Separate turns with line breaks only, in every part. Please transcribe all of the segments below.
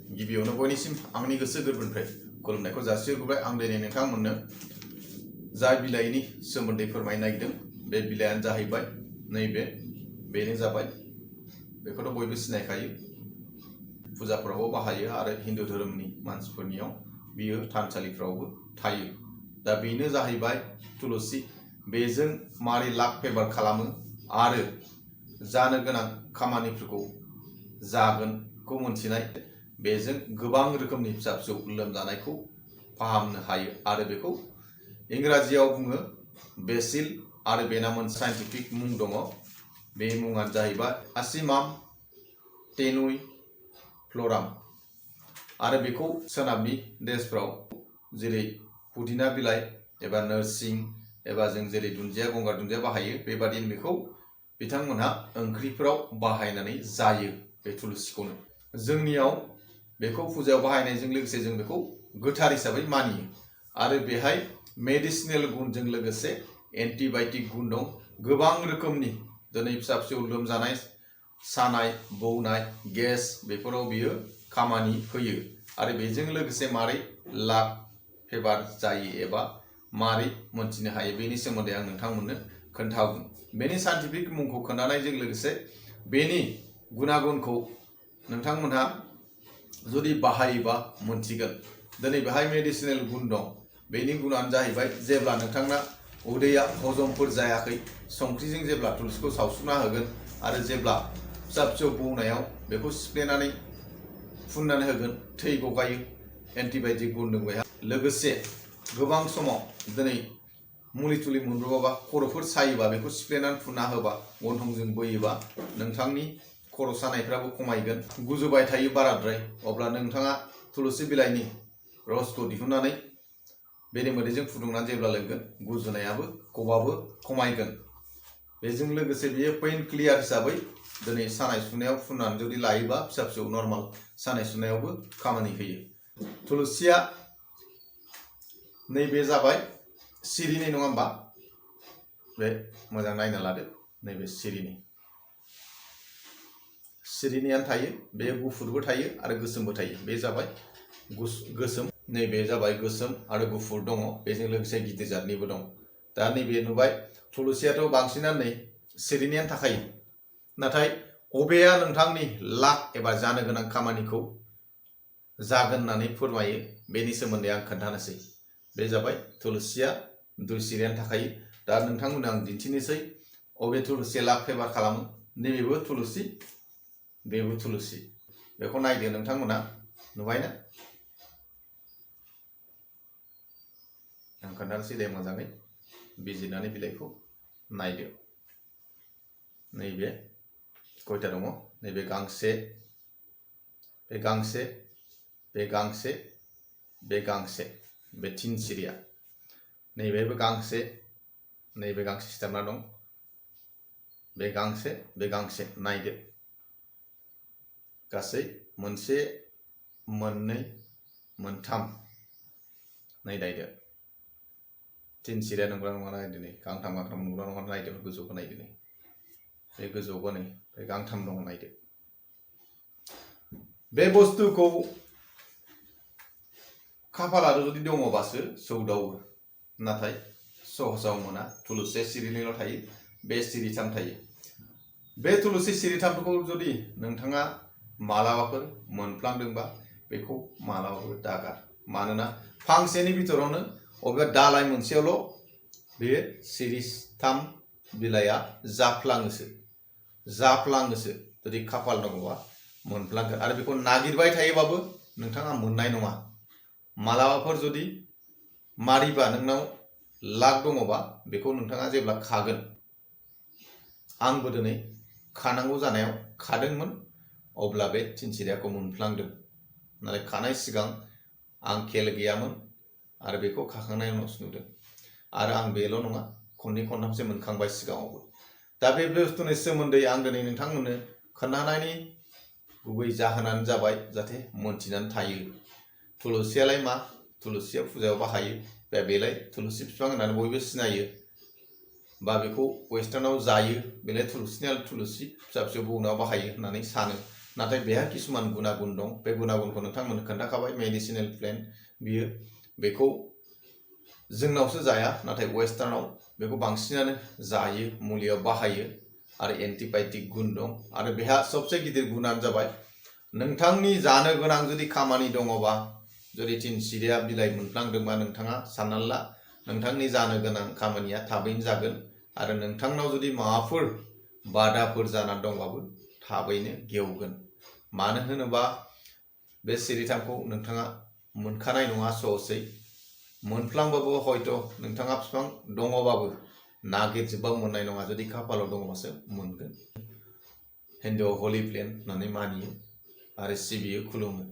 गिबियावनो बयनिसिम आंनि गोसो गोरबोनिफ्राय खुलुमनायखौ जासिहरबाय। आं दिनै नोंथांमोननो जाय बिलाइनि सोमोन्दै फोरमायनो नागिरदों बे बिलाइयानो जाहैबाय नैबे बेनो जाबाय बेखौथ' बयबो सिनायखायो, फुजाफोरावबो बाहायो आरो हिन्दु धोरोमनि मानसिफोरनियाव बियो थानसालिफ्रावबो थायो। दा बेनो जाहैबाय तुलसी। बेजों मारै लाक फेभार खालामो आरो जानो गोनां खामानिफोरखौ जागोनखौ मोनथिनाय, बेजों गोबां रोखोमनि फिसा फिसौ लोमजानायखौ फाहामनो हायो आरो बेखौ इंराजियाव बुङो बेसिल आरो बेना मोनसे साइन्टिफिक मुं दङ। बे मुङानो जाहैबाय आसिमाम टेनुइफ्ल'राम आरो बेखौ सोनाबनि देशफ्राव जेरै पुदिना बिलाइ एबा नोरसिं एबा जों जेरै दुन्दिया गंगार दुन्दिया बाहायो बेबादिनो बेखौ बिथांमोनहा ओंख्रिफोराव बाहायनानै जायो बे तुलसीखौनो। जोंनियाव बेखौ फुजायाव बाहायनायजों लोगोसे जों बेखौ गोथार हिसाबै मानियो आरो बेहाय मेडिसिनेल गुनजों लोगोसे एन्टिबायटिक गुन दं। गोबां रोखोमनि दिनै फिसा फिसौ लोमजानाय, सानाय, बौनाय, गेस बेफोराव बियो खामानि होयो आरो बेजों लोगोसे मारै लाक फेभार जायो एबा मारै मोनथिनो हायो बेनि सोमोन्दै आं नोंथांमोननो खोन्थागोन। बेनि साइन्टिफिक मुंखौ खोन्थानायजों लोगोसे बेनि गुनागुनखौ नोंथांमोनहा जुदि बाहायोबा मोनथिगोन। दिनै बेहाय मेडिसिनेल गुन दं। बेनि गुनानो जाहैबाय जेब्ला नोंथांना उदैया हजमफोर जायाखै, संख्रिजों जेब्ला तुलसीखौ सावस्रुना होगोन आरो जेब्ला फिसा फिसौ बौनायाव बेखौ सिफ्लेनानै फुननानै होगोन, थै गगायो, एन्टिबायटिक गुन दं बेहा। लोगोसे गोबां समाव दिनै मुलि तुलि मोनब्रबाबा खर'फोर सायोबा बेखौ सिफ्लेनानै फुनना होबा, गन्थंजों बोयोबा नोंथांनि खर' सानायफ्राबो खमायगोन। गुजुबाय थायो बाराद्राय, अब्ला नोंथाङा तुलसी बिलाइनि रसखौ दिहुननानै बेरे मोदैजों फुदुंनानै जेब्ला लोंगोन, गुजुनायाबो गबाबो खमायगोन। बेजों लोगोसे बेयो पेइन क्लियार हिसाबै दिनै सानाय सुनायाव फुननानै जुदि लायोबा फिसा फिसौ नर्माल सानाय सुनायावबो खामानि होयो। तुलसीया नैबे जाबाय सिरिनि, नङा होमबा? बे मोजां नायना लादो, नैबे सिरिनियानो थायो। बे गुफुरबो थायो आरो गोसोमबो थायो। बे जाबाय गोसोम, नैबे जाबाय गोसोम आरो गुफुर दङ। बेजों लोगोसे गिदिर जातनिबो दं। दा नैबे नुबाय तुलसीयाथ' बांसिनानो नै सिरिनियानो थाखायो। नाथाय अबेया नोंथांनि लाक एबा जानो गोनां खामानिखौ जागोन होननानै फोरमायो बेनि सोमोन्दै आं खोन्थानोसै। बे जाबाय तुलसीया दुइ सिरियानो थाखायो। दा नोंथांमोननो आं दिन्थिनोसै अबे तुलसीया लाक फेभार खालामो। नैबेबो तुलसी, बेबो तुलसी। बेखौ नायदो नोंथांमोना, नुबायना? आं खोन्थानोसै दे मोजाङै बिजिरनानै बिलाइखौ नायदो। नैबे खयथा दङ? नैबे गांसे, बे गांसे, बे गांसे, बे गांसे, बे तिन सिरिया। नैबेबो गांसे, नैबे गांसे सिथाबना दं। बे गांसे, बे गांसे। नायदो गासै मोनसे, मोननै, मोनथाम। नै नायदो तिन सिरिया नंगौना नङा नायदो। नै गांथाम गांथाम नंगौना नङा नायदो। गोजौखौ नायदो। नै बे गोजौआवबो नै बे गांथाम दङ, नायदो। बे बुस्थुखौ खाफालाव जुदि दङबासो सौदावो, नाथाय सहसाव मोना। तुलसीया सिरिनैल' थायो, बे सिरिथाम थायो। बे तुलसी सिरिथामखौ जुदि नोंथाङा मालाबाफोर मोनफ्लांदोंबा बेखौ मालाबाबो दागार। मानोना फांसेनि बिथोरावनो अबेबा दालाय मोनसेयावल' बे सिरिथाम बिलाइया जाफ्लाङोसो। जुदि खाफाल दङबा मोनफ्लांगोन आरो बेखौ नागिरबाय थायोबाबो नोंथाङा मोननाय नङा। मालाबाफोर जुदि मारिबा नोंनाव लाक दङबा बेखौ नोंथाङा जेब्ला खागोन, आंबो दिनै खानांगौ जानायाव खादोंमोन, अब्ला बे तिन सिरियाखौ मोनफ्लांदों। नाथाय खानाय सिगां आं खेल गैयामोन आरो बेखौ खाखांनायनि उनावसो नुदों। आरो आं बेल' नङा, खननै खनथामसो मोनखांबाय सिगाङावबो। दा बे बुस्थुनि सोमोन्दै आं दिनै नोंथांमोननो खोन्थानायनि गुबै जाहोनानो जाबाय जाहाथे मोनथिनानै थायो। तुलसीयालाय मा? तुलसीया फुजायाव बाहायो। बेलाय तुलसी बिफां होननानै बयबो सिनायो बा बेखौ वेस्टार्नाव जायो। बेलाय तुलसीनिया तुलसी फिसा फिसौ बौनायाव बाहायो होननानै सानो। नाथाय बेहा किसुमान गुनागुन दं बे गुनागुनखौ नोंथांमोन खोन्थाखाबाय मेडिसिनेल प्लेन्ट बियो बेखौ जोंनावसो जाया नाथाय वेस्टार्नाव बेखौ बांसिनानो जायो मुलियाव बाहायो आरो एन्टिबायटिक गुन दं आरो बेहा सबसे गिदिर गुनानो जाबाय नोंथांनि जानो गोनां जुदि खामानि दङबा जुदि थिनसिरिया बिलाइ मोनफ्लांदोंबा नोंथाङा साननानै ला नोंथांनि जानो गोनां खामानिया थाबैनो जागोन आरो नोंथांनाव जुदि माबाफोर बादाफोर जानानै दंबाबो थाबैनो गेवगोन मानो होनोबा बे सिरिथामखौ नोंथाङा मोनखानाय नङा सहसै मोनफ्लांबाबो हयथ' नोंथाङा बिफां दङबाबो नागिरजोबबाबो मोननाय नङा जुदि खाफालाव दङबासो मोनगोन हिन्दुआव हलि प्लेन्ट होननानै मानियो आरो सिबियो खुलुमो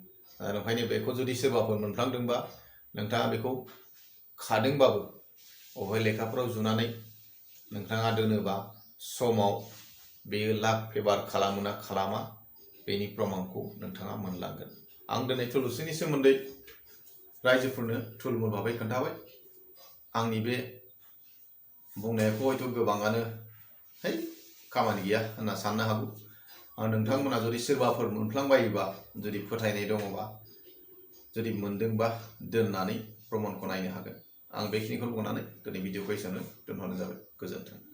ओंखायनो बेखौ जुदि सोरबाफोर मोनफ्लांदोंबा नोंथाङा बेखौ खादोंबाबो अबेहाय लेखाफोराव जुनानै नोंथाङा दोनोबा समाव बेयो लाक फेभार खालामो ना खालामा बेनि प्रमाणखौ नोंथाङा मोनलांगोन आं दिनै थुलुसिनि सोमोन्दै रायजोफोरनो थुलमुल भाबै खोन्थाबाय आंनि बे बुंनायखौ हयथ' गोबाङानो है खामानि गैया होनना साननो हागौ आं नोंथांमोना जुदि सोरबाफोर मोनफ्लांबायोबा जुदि फोथायनाय दङबा जुदि मोनदोंबा दोननानै प्रमाणखौ नायनो हागोन आं बेखिनिखौ बुंनानै दिनै भिडिअखौ एसेयावनो दोनथ'नाय जाबाय गोजोन्थों।